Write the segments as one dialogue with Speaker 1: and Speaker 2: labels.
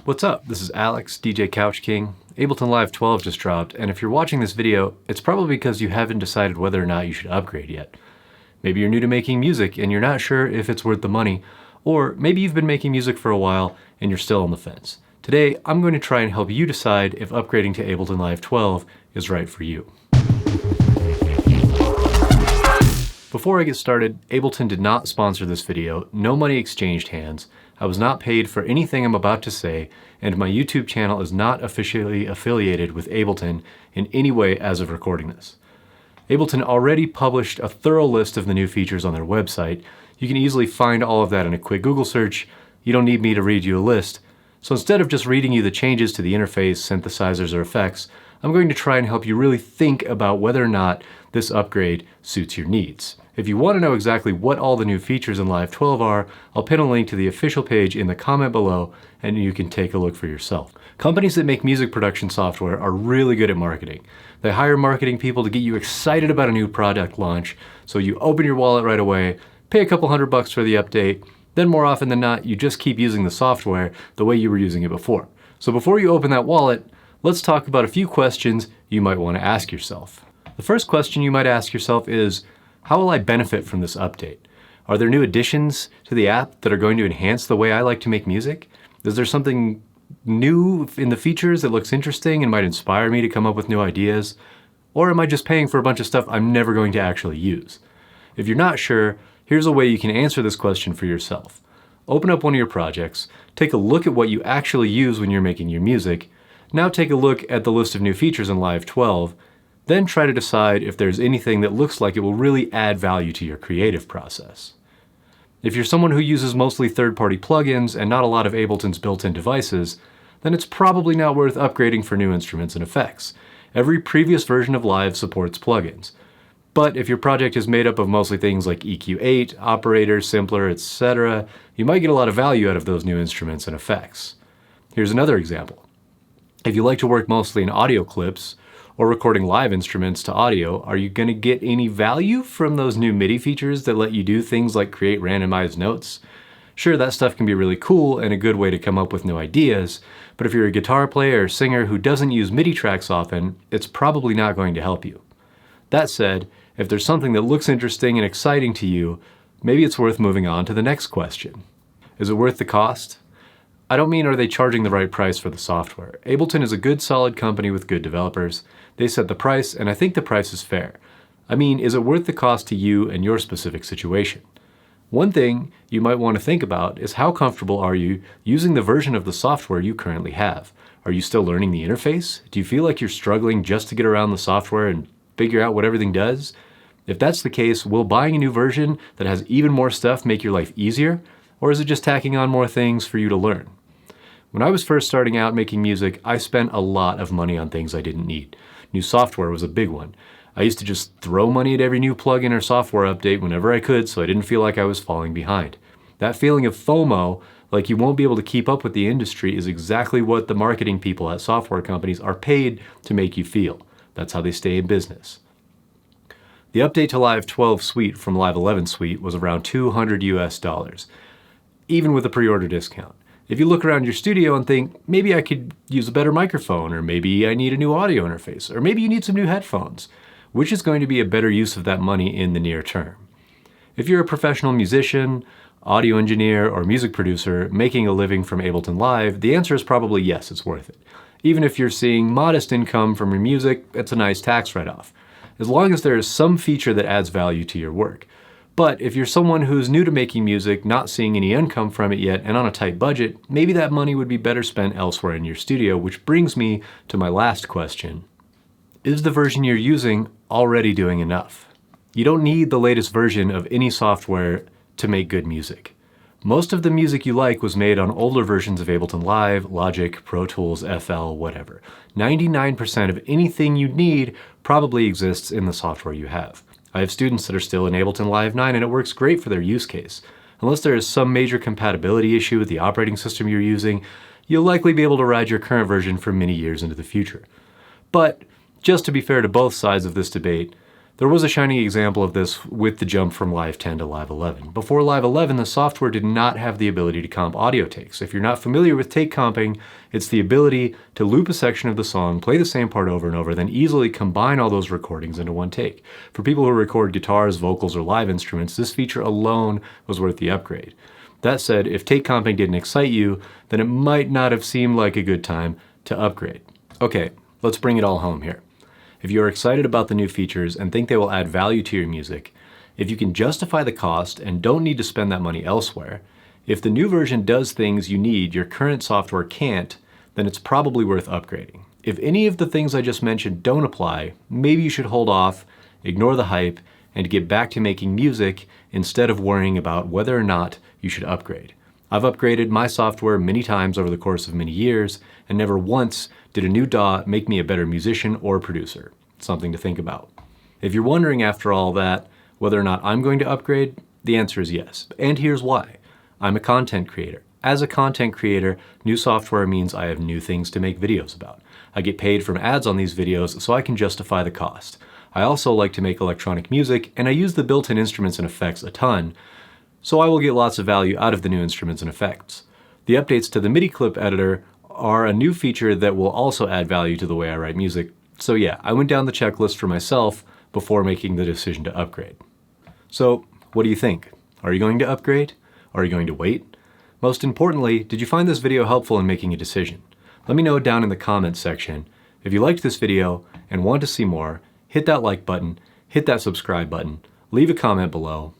Speaker 1: What's up? This is Alex, DJ Couch King. Ableton Live 12 just dropped, and if you're watching this video, it's probably because you haven't decided whether or not you should upgrade yet. Maybe you're new to making music and you're not sure if it's worth the money, or maybe you've been making music for a while and you're still on the fence. Today, I'm going to try and help you decide if upgrading to Ableton Live 12 is right for you. Before I get started, Ableton did not sponsor this video, no money exchanged hands, I was not paid for anything I'm about to say, and my YouTube channel is not officially affiliated with Ableton in any way as of recording this. Ableton already published a thorough list of the new features on their website. You can easily find all of that in a quick Google search. You don't need me to read you a list. So instead of just reading you the changes to the interface, synthesizers, or effects, I'm going to try and help you really think about whether or not this upgrade suits your needs. If you want to know exactly what all the new features in Live 12 are, I'll pin a link to the official page in the comment below and you can take a look for yourself. Companies that make music production software are really good at marketing. They hire marketing people to get you excited about a new product launch, so you open your wallet right away, pay a couple $100 for the update, then more often than not, you just keep using the software the way you were using it before. So before you open that wallet, let's talk about a few questions you might want to ask yourself. The first question you might ask yourself is, how will I benefit from this update? Are there new additions to the app that are going to enhance the way I like to make music? Is there something new in the features that looks interesting and might inspire me to come up with new ideas? Or am I just paying for a bunch of stuff I'm never going to actually use? If you're not sure, here's a way you can answer this question for yourself. Open up one of your projects, take a look at what you actually use when you're making your music. Now take a look at the list of new features in Live 12, then try to decide if there's anything that looks like it will really add value to your creative process. If you're someone who uses mostly third-party plugins and not a lot of Ableton's built-in devices, then it's probably not worth upgrading for new instruments and effects. Every previous version of Live supports plugins. But if your project is made up of mostly things like EQ8, operators, simpler, etc., you might get a lot of value out of those new instruments and effects. Here's another example. If you like to work mostly in audio clips, or recording live instruments to audio, are you going to get any value from those new MIDI features that let you do things like create randomized notes? Sure, that stuff can be really cool and a good way to come up with new ideas, but if you're a guitar player or singer who doesn't use MIDI tracks often, it's probably not going to help you. That said, if there's something that looks interesting and exciting to you, maybe it's worth moving on to the next question. Is it worth the cost? I don't mean are they charging the right price for the software. Ableton is a good solid company with good developers. They set the price, and I think the price is fair. I mean, is it worth the cost to you and your specific situation? One thing you might want to think about is how comfortable are you using the version of the software you currently have? Are you still learning the interface? Do you feel like you're struggling just to get around the software and figure out what everything does? If that's the case, will buying a new version that has even more stuff make your life easier? Or is it just tacking on more things for you to learn? When I was first starting out making music, I spent a lot of money on things I didn't need. New software was a big one. I used to just throw money at every new plugin or software update whenever I could so I didn't feel like I was falling behind. That feeling of FOMO, like you won't be able to keep up with the industry, is exactly what the marketing people at software companies are paid to make you feel. That's how they stay in business. The update to Live 12 Suite from Live 11 Suite was around $200 US, even with a pre-order discount. If you look around your studio and think, maybe I could use a better microphone, or maybe I need a new audio interface, or maybe you need some new headphones, which is going to be a better use of that money in the near term? If you're a professional musician, audio engineer, or music producer making a living from Ableton Live, the answer is probably yes, it's worth it. Even if you're seeing modest income from your music, it's a nice tax write-off, as long as there is some feature that adds value to your work. But if you're someone who's new to making music, not seeing any income from it yet, and on a tight budget, maybe that money would be better spent elsewhere in your studio, which brings me to my last question. Is the version you're using already doing enough? You don't need the latest version of any software to make good music. Most of the music you like was made on older versions of Ableton Live, Logic, Pro Tools, FL, whatever. 99% of anything you need probably exists in the software you have. I have students that are still in Ableton Live 9 and it works great for their use case. Unless there is some major compatibility issue with the operating system you're using, you'll likely be able to ride your current version for many years into the future. But just to be fair to both sides of this debate, There was a shining example of this with the jump from Live 10 to Live 11. Before Live 11, the software did not have the ability to comp audio takes. If you're not familiar with take comping, it's the ability to loop a section of the song, play the same part over and over, then easily combine all those recordings into one take. For people who record guitars, vocals, or live instruments, this feature alone was worth the upgrade. That said, if take comping didn't excite you, then it might not have seemed like a good time to upgrade. Okay, let's bring it all home here. If you're excited about the new features and think they will add value to your music, if you can justify the cost and don't need to spend that money elsewhere, if the new version does things you need your current software can't, then it's probably worth upgrading. If any of the things I just mentioned don't apply, maybe you should hold off, ignore the hype, and get back to making music instead of worrying about whether or not you should upgrade. I've upgraded my software many times over the course of many years, and never once did a new DAW make me a better musician or producer. Something to think about. If you're wondering after all that whether or not I'm going to upgrade, the answer is yes. And here's why. I'm a content creator. As a content creator, new software means I have new things to make videos about. I get paid from ads on these videos, so I can justify the cost. I also like to make electronic music, and I use the built-in instruments and effects a ton, so I will get lots of value out of the new instruments and effects. The updates to the MIDI clip editor are a new feature that will also add value to the way I write music. So yeah, I went down the checklist for myself before making the decision to upgrade. So what do you think? Are you going to upgrade? Are you going to wait? Most importantly, did you find this video helpful in making a decision? Let me know down in the comments section. If you liked this video and want to see more, hit that like button, hit that subscribe button, leave a comment below.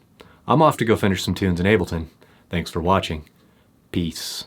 Speaker 1: I'm off to go finish some tunes in Ableton. Thanks for watching. Peace.